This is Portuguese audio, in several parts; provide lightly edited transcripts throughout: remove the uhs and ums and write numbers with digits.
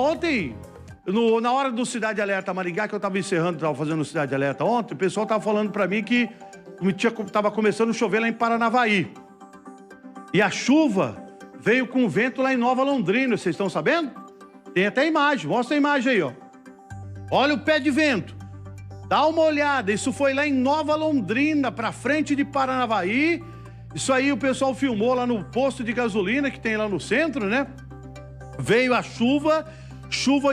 ontem, na hora do Cidade Alerta Maringá, que eu estava encerrando, estava fazendo Cidade Alerta ontem, o pessoal estava falando para mim que estava começando a chover lá em Paranavaí. E a chuva veio com vento lá em Nova Londrina, vocês estão sabendo? Tem até imagem, mostra a imagem aí, ó. Olha o pé de vento. Dá uma olhada, isso foi lá em Nova Londrina, pra frente de Paranavaí. Isso aí o pessoal filmou lá no posto de gasolina que tem lá no centro, né? Veio a chuva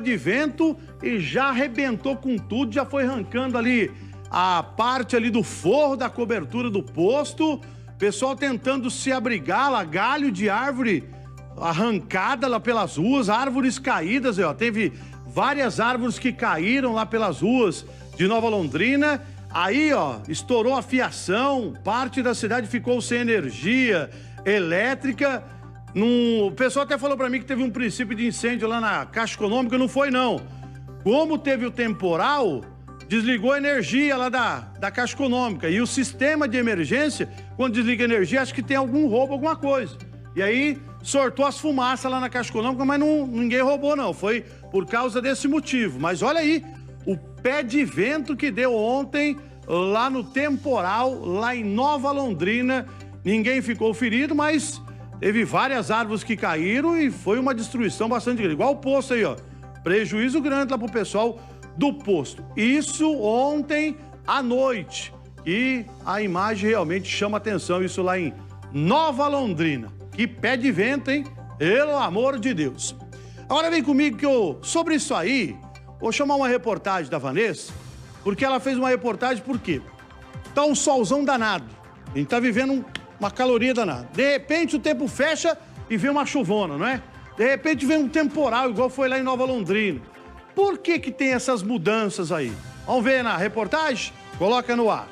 de vento e já arrebentou com tudo, já foi arrancando ali a parte ali do forro da cobertura do posto. Pessoal tentando se abrigar lá, galho de árvore arrancada lá pelas ruas, árvores caídas, ó. Teve várias árvores que caíram lá pelas ruas de Nova Londrina. Aí, ó, estourou a fiação, parte da cidade ficou sem energia elétrica. O pessoal até falou pra mim que teve um princípio de incêndio lá na Caixa Econômica, não foi não. Como teve o temporal, desligou a energia lá da Caixa Econômica. E o sistema de emergência, quando desliga a energia, acho que tem algum roubo, alguma coisa. E aí, sortou as fumaças lá na Caixa Econômica, mas ninguém roubou não, foi por causa desse motivo. Mas olha aí, o pé de vento que deu ontem lá no temporal, lá em Nova Londrina. Ninguém ficou ferido, mas teve várias árvores que caíram e foi uma destruição bastante grande. Igual o posto aí, ó. Prejuízo grande lá pro pessoal do posto. Isso ontem à noite. E a imagem realmente chama atenção, isso lá em Nova Londrina. Que pé de vento, hein? Pelo amor de Deus. Agora vem comigo que sobre isso aí, vou chamar uma reportagem da Vanessa, porque ela fez uma reportagem, por quê? Tá um solzão danado, a gente tá vivendo uma caloria danada. De repente o tempo fecha e vem uma chuvona, não é? De repente vem um temporal, igual foi lá em Nova Londrina. Por que tem essas mudanças aí? Vamos ver na reportagem? Coloca no ar.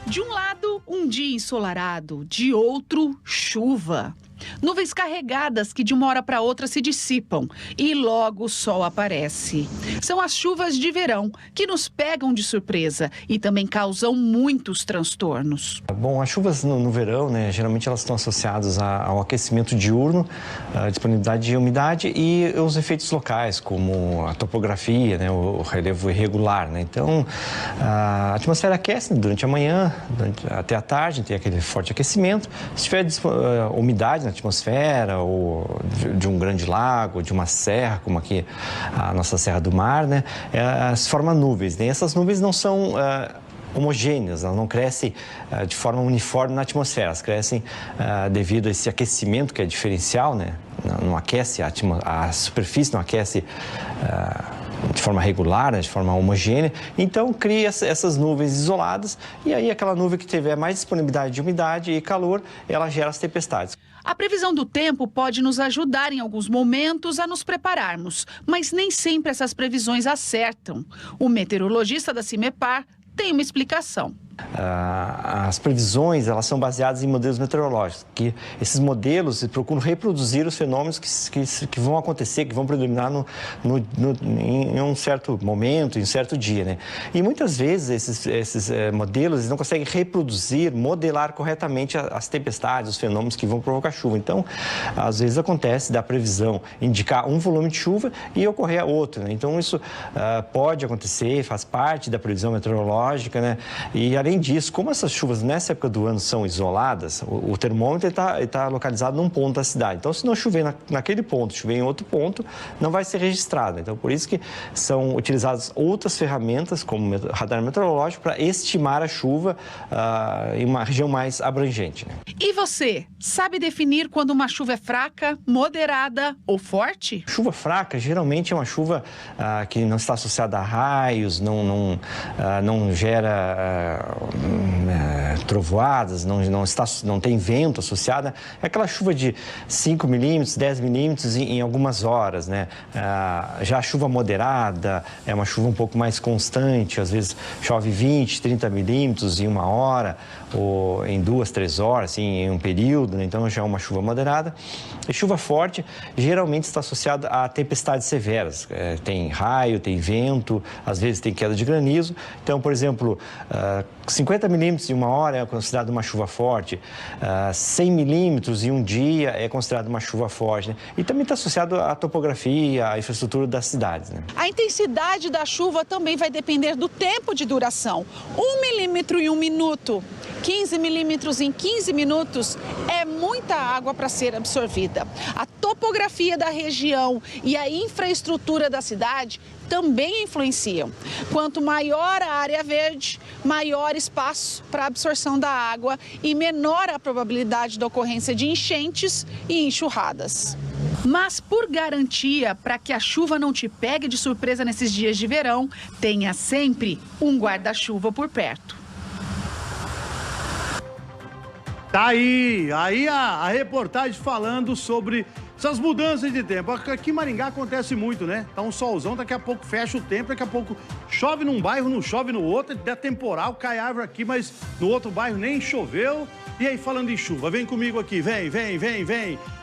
De um lado, um dia ensolarado, de outro, chuva. Nuvens carregadas que de uma hora para outra se dissipam e logo o sol aparece. São as chuvas de verão que nos pegam de surpresa e também causam muitos transtornos. Bom, as chuvas no verão, né, geralmente elas estão associadas ao aquecimento diurno, a disponibilidade de umidade e os efeitos locais, como a topografia, né, o relevo irregular, né? Então, a atmosfera aquece durante a manhã, até a tarde, tem aquele forte aquecimento. Se tiver umidade na atmosfera ou de um grande lago, de uma serra, como aqui a nossa Serra do Mar, né, se formam nuvens, né? Essas nuvens não são homogêneas, elas não crescem de forma uniforme na atmosfera, elas crescem devido a esse aquecimento que é diferencial, né? Não aquece a superfície, não aquece de forma regular, né, de forma homogênea, então cria essas nuvens isoladas e aí aquela nuvem que tiver mais disponibilidade de umidade e calor, ela gera as tempestades. A previsão do tempo pode nos ajudar em alguns momentos a nos prepararmos, mas nem sempre essas previsões acertam. O meteorologista da CIMEPAR tem uma explicação. As previsões, elas são baseadas em modelos meteorológicos, que esses modelos procuram reproduzir os fenômenos que vão acontecer, que vão predominar em um certo momento, em um certo dia, né? E muitas vezes esses modelos não conseguem reproduzir, modelar corretamente as tempestades, os fenômenos que vão provocar chuva. Então, às vezes acontece da previsão indicar um volume de chuva e ocorrer outro, né? Então, isso pode acontecer, faz parte da previsão meteorológica, né? E além disso, como essas chuvas nessa época do ano são isoladas, o termômetro está localizado num ponto da cidade. Então, se não chover naquele ponto, chover em outro ponto, não vai ser registrado. Então, por isso que são utilizadas outras ferramentas, como radar meteorológico, para estimar a chuva em uma região mais abrangente, né? E você, sabe definir quando uma chuva é fraca, moderada ou forte? Chuva fraca, geralmente é uma chuva que não está associada a raios, não gera trovoadas, não tem vento associado. É aquela chuva de 5 milímetros, 10 milímetros em algumas horas, né? Já a chuva moderada é uma chuva um pouco mais constante, às vezes chove 20, 30 milímetros em uma hora, ou em 2, 3 horas, assim, em um período, né? Então já é uma chuva moderada. E chuva forte geralmente está associada a tempestades severas. Tem raio, tem vento, às vezes tem queda de granizo. Então, por exemplo, 50 milímetros em uma hora é considerado uma chuva forte, 100 milímetros em um dia é considerado uma chuva forte, né? E também está associado à topografia, à infraestrutura das cidades, né? A intensidade da chuva também vai depender do tempo de duração. 1 milímetro em 1 minuto, 15 milímetros em 15 minutos é muita água para ser absorvida. A topografia da região e a infraestrutura da cidade também influenciam. Quanto maior a área verde, maior espaço para absorção da água e menor a probabilidade da ocorrência de enchentes e enxurradas. Mas por garantia, para que a chuva não te pegue de surpresa nesses dias de verão, tenha sempre um guarda-chuva por perto. Tá aí a reportagem falando sobre essas mudanças de tempo. Aqui em Maringá acontece muito, né? Tá um solzão, daqui a pouco fecha o tempo, daqui a pouco chove num bairro, não chove no outro, dá temporal, cai árvore aqui, mas no outro bairro nem choveu. E aí, falando em chuva, vem comigo aqui, vem.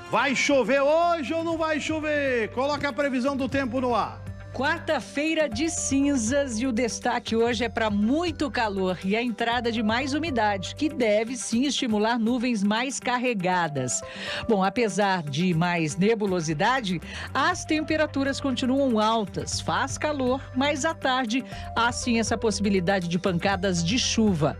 Vai chover hoje ou não vai chover? Coloca a previsão do tempo no ar. Quarta-feira de cinzas e o destaque hoje é para muito calor e a entrada de mais umidade, que deve sim estimular nuvens mais carregadas. Bom, apesar de mais nebulosidade, as temperaturas continuam altas, faz calor, mas à tarde há sim essa possibilidade de pancadas de chuva.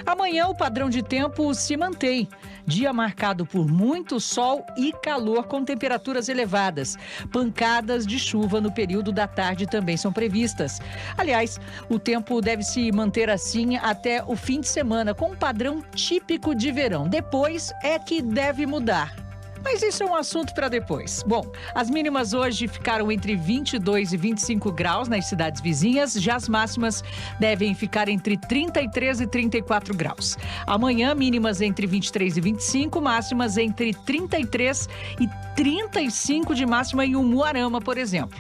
Amanhã o padrão de tempo se mantém. Dia marcado por muito sol e calor com temperaturas elevadas. Pancadas de chuva no período da tarde também são previstas. Aliás, o tempo deve se manter assim até o fim de semana, com um padrão típico de verão. Depois é que deve mudar. Mas isso é um assunto para depois. Bom, as mínimas hoje ficaram entre 22 e 25 graus nas cidades vizinhas, já as máximas devem ficar entre 33 e 34 graus. Amanhã, mínimas entre 23 e 25, máximas entre 33 e 35 de máxima em Umuarama, por exemplo.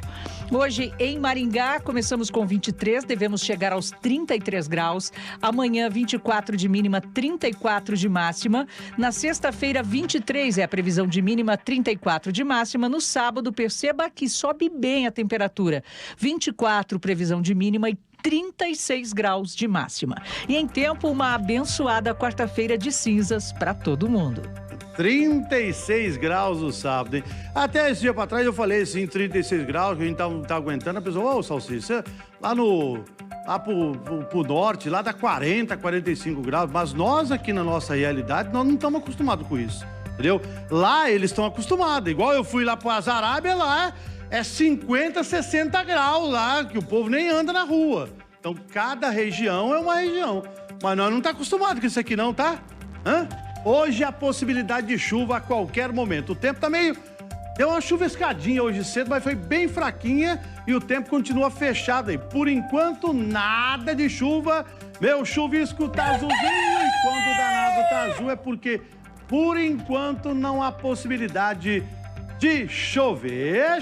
Hoje, em Maringá, começamos com 23, devemos chegar aos 33 graus. Amanhã, 24 de mínima, 34 de máxima. Na sexta-feira, 23 é a previsão de mínima, 34 de máxima. No sábado, perceba que sobe bem a temperatura. 24, previsão de mínima e 36 graus de máxima. E em tempo, uma abençoada quarta-feira de cinzas para todo mundo. 36 graus no sábado, hein? Até esse dia pra trás eu falei assim, 36 graus, que a gente não tá aguentando. A pessoa, ô, Salsicha, lá pro norte, lá dá 40, 45 graus. Mas nós aqui na nossa realidade, nós não estamos acostumados com isso, entendeu? Lá eles estão acostumados. Igual eu fui lá pro Arábia, lá é 50, 60 graus lá, que o povo nem anda na rua. Então cada região é uma região. Mas nós não estamos acostumados com isso aqui não, tá? Hã? Hoje a possibilidade de chuva a qualquer momento. O tempo tá meio... Deu uma chuvescadinha hoje cedo, mas foi bem fraquinha e o tempo continua fechado aí. Por enquanto, nada de chuva. Meu chuvisco tá azulzinho e quando o danado tá azul é porque, por enquanto, não há possibilidade de chover.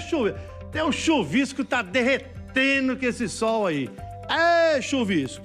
Tem o chuvisco tá derretendo com esse sol aí. É chuvisco.